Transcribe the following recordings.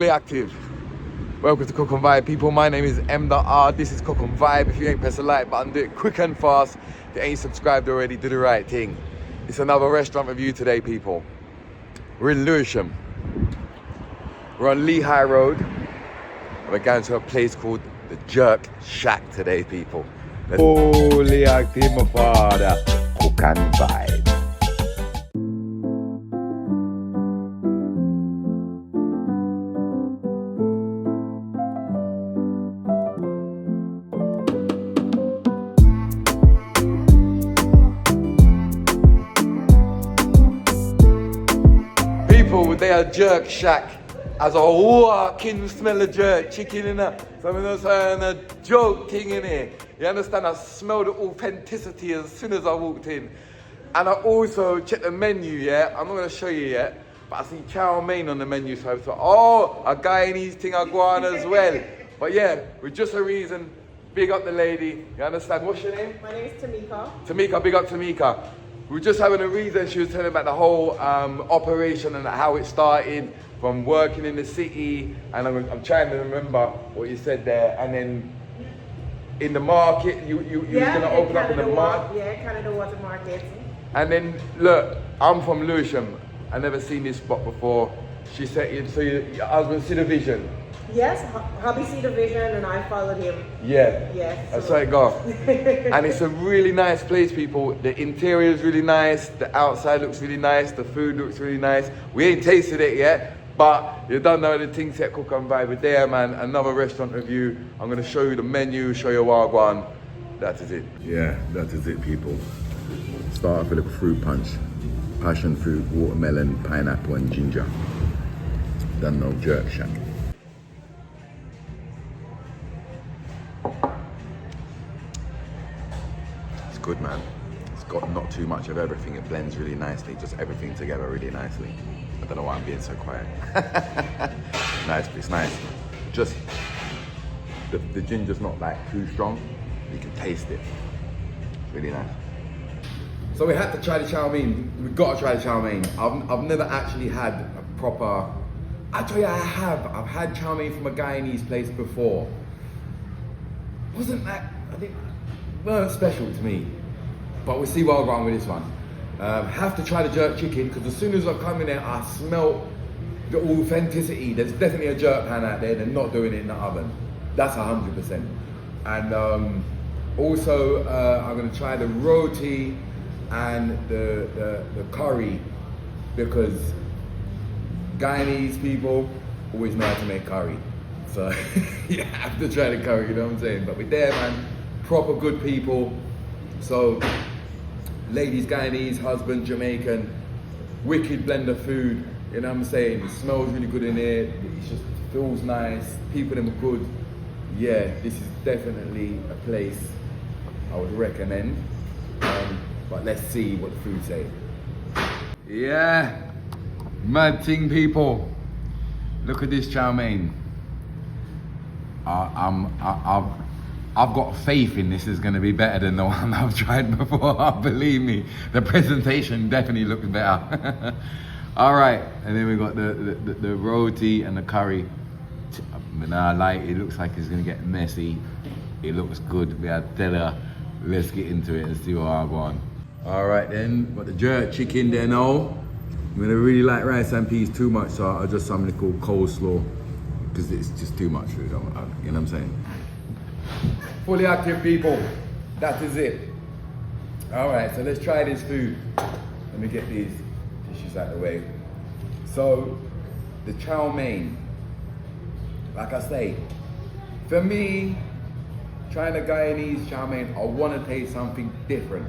Be active. Welcome to Cook and Vibe, people. My name is M.R. This is Cook and Vibe. If you ain't press the like button, do it quick and fast. If you ain't subscribed already, do the right thing. It's another restaurant review today, people. We're in Lewisham. We're on Lehigh Road. And we're going to a place called the Shac today, people. Fully active, my father. Cook and Vibe. They are Jerk Shack as a walking smell of jerk chicken in there. So I'm not saying a joke thing in here. You understand? I smelled the authenticity as soon as I walked in. And I also checked the menu, yeah? I'm not going to show you yet, but I see chow mein on the menu. So I thought, a Guyanese thing I go on as well. But yeah, with just a reason, big up the lady. You understand? What's your name? My name is Tamika. Tamika, big up Tamika. We were just having a reason. She was telling about the whole operation and how it started from working in the city. And I'm trying to remember what you said there. And then in the market, you were going to open up in the market. Yeah, Canada Water Market. And then, look, I'm from Lewisham. I never seen this spot before. She said, your husband see the vision. Yes, hubby see the vision and I followed him. Yeah. Yes. That's how it goes. And it's a really nice place, people. The interior is really nice. The outside looks really nice. The food looks really nice. We ain't tasted it yet, but you don't know the things that Cook and Vibe. But there, man, another restaurant review. I'm going to show you the menu, show you wagwan. That is it. Yeah, that is it, people. Start off with a fruit punch. Passion fruit, watermelon, pineapple, and ginger. Don't know, Jerk Shack. Good, man. It's got not too much of everything. It blends really nicely, just everything together really nicely. I don't know why I'm being so quiet. Nice, it's nice. Just the ginger's not like too strong. You can taste it. It's really nice. So we had to try the chow mein. We've got to try the chow mein. I've never actually had a proper. Actually, I have. I've had chow mein from a Guyanese place before. Wasn't that? I think. Weren't special to me, but we'll see where I'll go on with this one. Have to try the jerk chicken because as soon as I come in there, I smell the authenticity. There's definitely a jerk pan out there. They're not doing it in the oven. That's 100%. And also, I'm going to try the roti and the curry because Guyanese people always know how to make curry. So you have to try the curry. You know what I'm saying? But we're there, man. Proper good people. So ladies Guyanese, husband Jamaican, wicked blend of food, you know what I'm saying? It smells really good in here, it just feels nice, people them are good. Yeah, this is definitely a place I would recommend. But let's see what the food say. Yeah, mad thing, people. Look at this chow mein. I've got faith in this is going to be better than the one I've tried before. Believe me, the presentation definitely looks better. All right, and then we got the roti and the curry. I like it. Looks like it's going to get messy. It looks good. We had Della. Let's get into it and see what I want. All right then, got the jerk chicken there now. I'm going to really like rice and peas too much, so I'll just something called coleslaw because it's just too much food. You know what I'm saying? Fully active, people. That is it. All right, so let's try this food. Let me get these dishes out of the way. So, the chow mein. Like I say, for me, trying the Guyanese chow mein, I want to taste something different.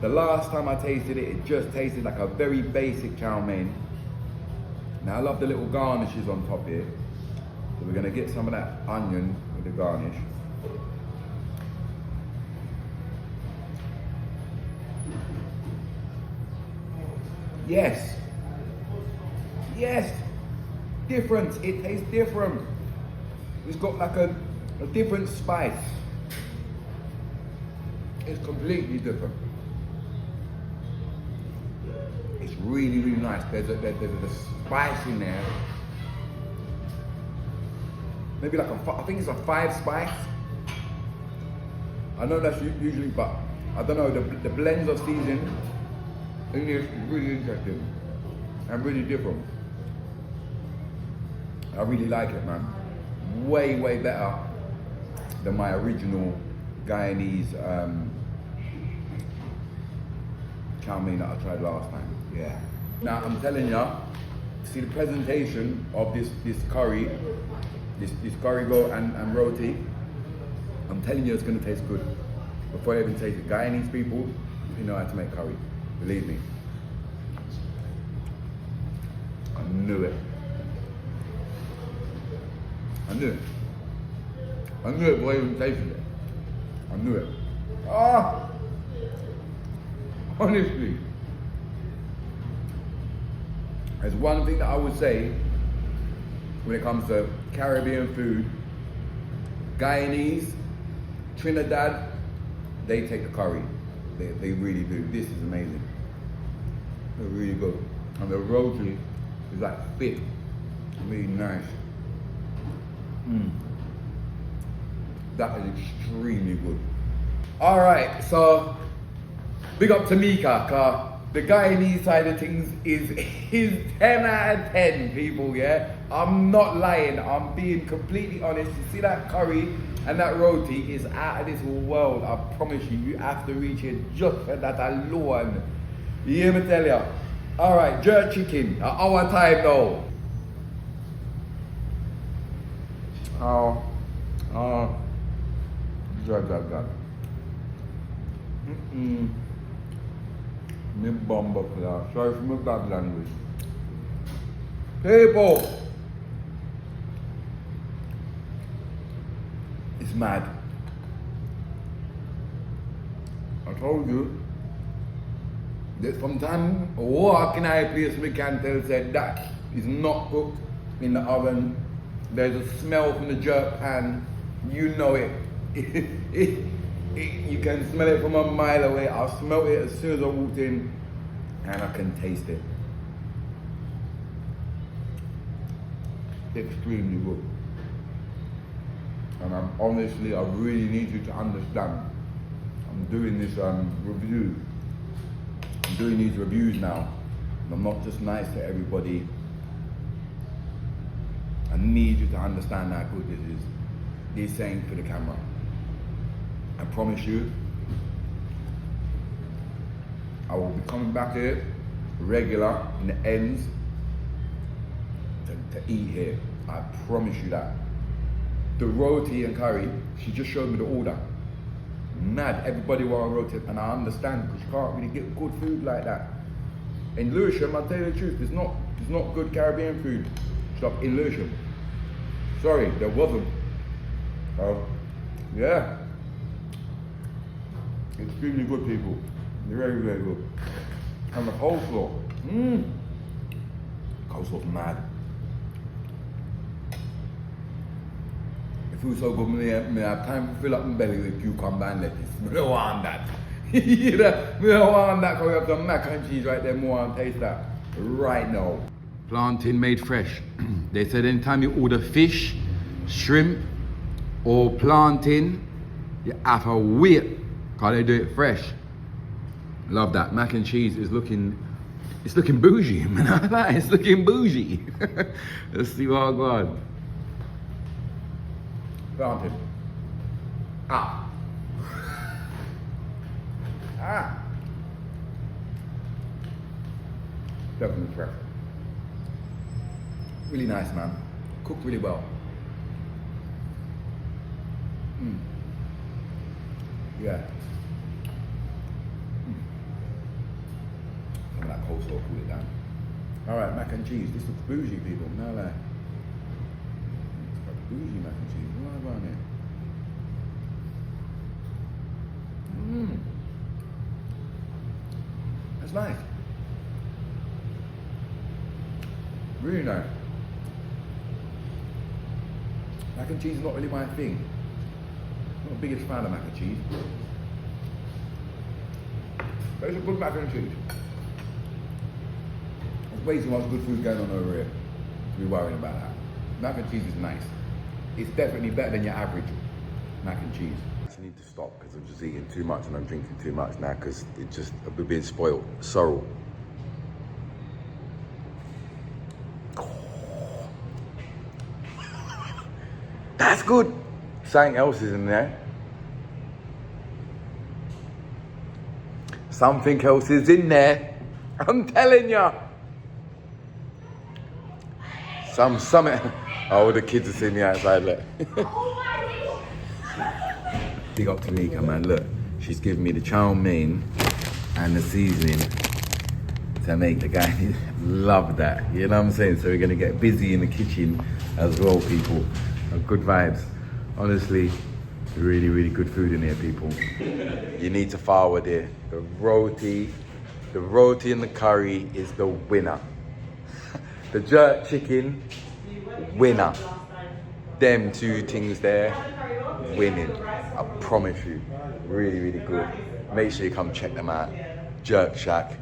The last time I tasted it, it just tasted like a very basic chow mein. Now, I love the little garnishes on top here. So we're going to get some of that onion with the garnish. Yes. Yes. Different. It tastes different. It's got like a different spice. It's completely different. It's really, really nice. There's a spice in there maybe like I think it's a 5 spice. I know that's usually, but I don't know, the blends of season in this is really interesting and really different. I really like it, man. Way, way better than my original Guyanese chow mein that I tried last time. Yeah. Now I'm telling you, see the presentation of this curry, this curry goat and roti. I'm telling you, it's gonna taste good. Before I even taste it, Guyanese people, you know how to make curry. Believe me. I knew it. I knew it. I knew it before I even tasted it. I knew it. Ah! Honestly. There's one thing that I would say when it comes to Caribbean food. Guyanese, Trinidad, they take the curry. They really do. This is amazing. They're really good. And the roti is like thick, really nice. That is extremely good. All right, so big up to Mika, cause the Guyanese side of things is 10 out of 10, people, yeah? I'm not lying, I'm being completely honest. You see that curry and that roti is out of this world. I promise you, you have to reach it just for that alone. You hear me tell you? All right, jerk chicken, our time now. God. Me bomba class. Sorry for my bad language. People! It's mad. I told you that from time walking I place me can tell said that is not cooked in the oven. There's a smell from the jerk pan. You know it. You can smell it from a mile away. I smelled it as soon as I walked in, and I can taste it. Extremely good. And I'm honestly, I really need you to understand. I'm doing this review. I'm doing these reviews now. And I'm not just nice to everybody. I need you to understand how good this is. This ain't for the camera. I promise you, I will be coming back here regular in the ends to eat here. I promise you that. The roti and curry, she just showed me the order. Mad, everybody want roti, and I understand because you can't really get good food like that. In Lewisham, I'll tell you the truth, there's not good Caribbean food shop in Lewisham. Sorry, there wasn't. Oh, yeah. Extremely good, people. They're very, very good. And the coleslaw. Coleslaw's mad. It feels so good. Me have time to fill up my belly with cucumber and lettuce. I don't want that. You know, I don't want that because we have some mac and cheese right there. More and taste that right now. Plantain made fresh. They said anytime you order fish, shrimp, or plantain, you have to wait because they do it fresh. Love that. Mac and cheese is looking, it's looking bougie, man. It's looking bougie. Let's see what I got. Plantain. Definitely fresh. Really nice, man. Cooked really well. Yeah. Some of that coleslaw, cool it down. Alright, mac and cheese. This looks bougie, people. No lie. It's got bougie mac and cheese. What about it? That's nice. Really nice. Mac and cheese is not really my thing. I'm not the biggest fan of mac and cheese. But it's a good mac and cheese. There's way too much good food going on over here to be worrying about that. Mac and cheese is nice. It's definitely better than your average mac and cheese. I need to stop because I'm just eating too much and I'm drinking too much now because we're being spoiled. Sorrel. That's good. Something else is in there. Something else is in there. I'm telling ya. Something. Oh, the kids are seeing me outside, look. Big up to Mika, man, look. She's giving me the chow mein and the seasoning to make the guy love that. You know what I'm saying? So we're gonna get busy in the kitchen as well, people. Good vibes. Honestly, really, really good food in here, people. You need to forward it. The roti and the curry is the winner. The jerk chicken, winner. Them two things there, winning. I promise you. Really, really good. Make sure you come check them out. Jerk Shac,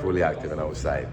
fully active and outside.